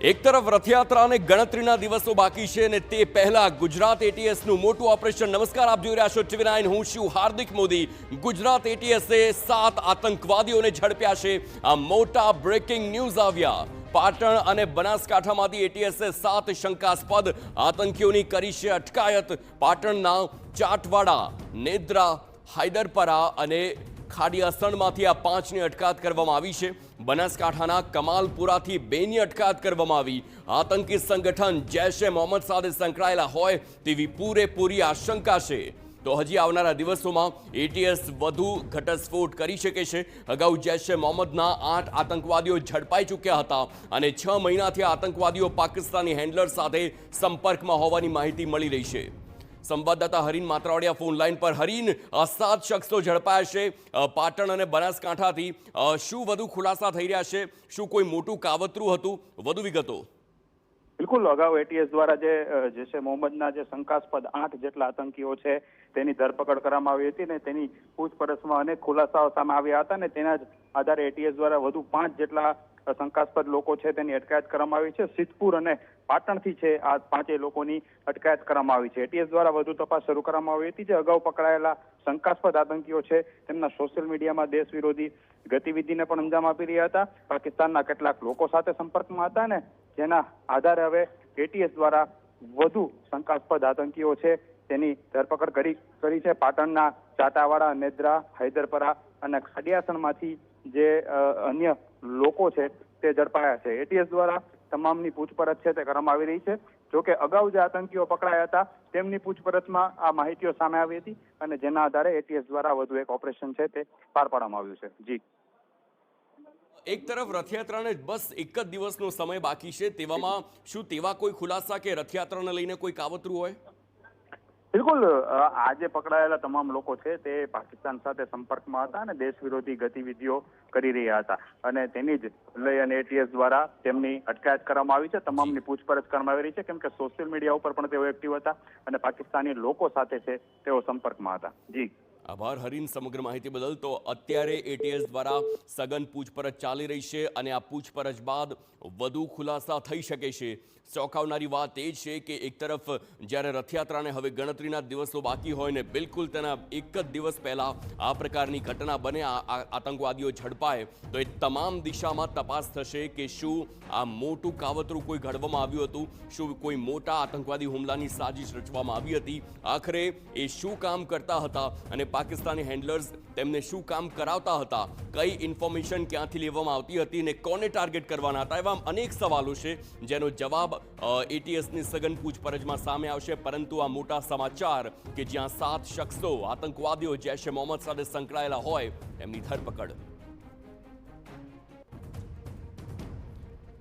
એક તરફ રથયાત્રાને ગણતરીના દિવસો બાકી છે અને તે પહેલા ગુજરાત એટીએસનું મોટું ઓપરેશન. નમસ્કાર, આપ જોઈ રહ્યા છો TV9. હું છું હાર્દિક મોદી. ગુજરાત એટીએસે 7 આતંકવાદીઓને ઝડપ્યા છે. આ મોટા બ્રેકિંગ ન્યૂઝ આવ્યા. પાટણ અને બનાસકાંઠામાંથી એટીએસે 7 શંકાસ્પદ આતંકીઓની કરી છે અટકાયત. પાટણના ચાટવાડા, નેદ્રા, હૈદરપરા અને ખાડિયાસણમાંથી આ 5ની અટકાયત કરવામાં આવી છે. બનાસકાંઠાના કમાલપુરાથી 2ની અટકાયત કરવામાં આવી. આતંકી સંગઠન જૈશ એ મોહમ્મદ સાથે સંકળાયેલા હોય તેવી પૂરેપૂરી આશંકા છે. તો હજી આવનારા દિવસોમાં એટીએસ વધુ ઘટસ્ફોટ કરી શકે છે. અગાઉ જૈશ એ મોહમ્મદના 8 આતંકવાદીઓ ઝડપાઈ ચૂક્યા હતા અને 6 મહિનાથી આતંકવાદીઓ પાકિસ્તાની હેન્ડલર સાથે સંપર્કમાં હોવાની માહિતી મળી રહી છે. સંવાદદાતા હરીન માત્રાવાડિયા ફોન લાઈન પર. હરીન, 7 શખ્સો ઝડપાયા છે પાટણ અને બનાસકાંઠાથી. શું વધુ ખુલાસા થઈ રહ્યા છે? શું કોઈ મોટું કાવતરું હતું? વધુ વિગતો. બિલકુલ, અગાઉ એટીએસ દ્વારા જૈશ એ મોહમ્મદના જે શંકાસ્પદ 8 જેટલા આતંકીઓ છે તેની ધરપકડ કરવામાં આવી હતી ને તેની પૂછપરછમાં અનેક ખુલાસાઓ સામે આવ્યા હતા ને તેના જ આધારે એટીએસ દ્વારા વધુ 5 જેટલા શંકાસ્પદ લોકો છે તેની અટકાયત કરવામાં આવી છે. સિદ્ધપુર અને પાટણથી છે આ 5 લોકોની અટકાયત કરવામાં આવી છે. એટીએસ દ્વારા વધુ તપાસ શરૂ કરવામાં આવી હતી. જે અગાઉ પકડાયેલા શંકાસ્પદ આતંકીઓ છે તેમના સોશિયલ મીડિયામાં દેશ વિરોધી ગતિવિધિને પણ અંજામ આપી રહ્યા હતા. પાકિસ્તાનના કેટલાક લોકો સાથે સંપર્કમાં હતા ને જેના આધારે હવે એટીએસ દ્વારા વધુ શંકાસ્પદ આતંકીઓ છે તેની ધરપકડ કરી છે. પાટણના ચાટાવાડા, નેદ્રા, હૈદરપરા અને ખાડિયાસણમાંથી જે અન્ય લોકો છે તે ઝડપાયા છે. એટીએસ દ્વારા તમામની પૂછપરછ છે તે કરવામાં આવી રહી છે. જોકે અગાઉ જે આતંકીઓ પકડાયા હતા તેમની પૂછપરછમાં આ માહિતીઓ સામે આવી હતી અને જેના આધારે એટીએસ દ્વારા વધુ એક ઓપરેશન છે તે પાર પાડવામાં આવ્યું છે. જી, એક તરફ રથયાત્રાને બસ એક જ દિવસનો સમય બાકી છે, તેવામાં શું તેવા કોઈ ખુલાસા કે રથયાત્રાને લઈને કોઈ કાવતરું હોય? બિલકુલ, આજે પકડાયેલા તમામ લોકો છે તે પાકિસ્તાન સાથે સંપર્કમાં હતા અને દેશ વિરોધી ગતિવિધિઓ કરી રહ્યા હતા અને તેની જ લઈ અને એટીએસ દ્વારા તેમની અટકાયત કરવામાં આવી છે. તમામની પૂછપરછ કરવામાં આવી રહી છે કેમ કે સોશિયલ મીડિયા ઉપર પણ તેઓ એક્ટિવ હતા અને પાકિસ્તાની લોકો સાથે છે તેઓ સંપર્કમાં હતા. જી, આભાર હરીન સમગ્ર માહિતી બદલ. તો અત્યારે એટીએસ દ્વારા સઘન પૂછપરછ ચાલી રહી છે અને આ પૂછપરછ બાદ વધુ ખુલાસા થઈ શકે છે. ચોંકાવનારી વાત એ છે કે એક તરફ જ્યારે રથયાત્રાને હવે ગણતરીના દિવસો બાકી હોય ને બિલકુલ તેના એક જ દિવસ પહેલા આ પ્રકારની ઘટના બને, આતંકવાદીઓ ઝડપાય, તો એ તમામ દિશામાં તપાસ થશે કે શું આ મોટું કાવતરું કોઈ ઘડવામાં આવ્યું હતું, શું કોઈ મોટા આતંકવાદી હુમલાની સાજિશ રચવામાં આવી હતી, આખરે એ શું કામ કરતા હતા અને પાકિસ્તાની હેન્ડલર્સ તેમને શું કામ કરાવતા હતા, કઈ ઇન્ફોર્મેશન ક્યાંથી લેવામાં આવતી હતી ને કોને ટાર્ગેટ કરવાના હતા, એવા અનેક સવાલો છે જેનો જવાબ એટીએસની સઘન પૂછપરછમાં સામે આવશે. પરંતુ આ મોટા સમાચાર કે જ્યાં 7 શખ્સો આતંકવાદીઓ જૈશ એ મોહમ્મદ સાથે સંકળાયેલા હોય એમની ધરપકડ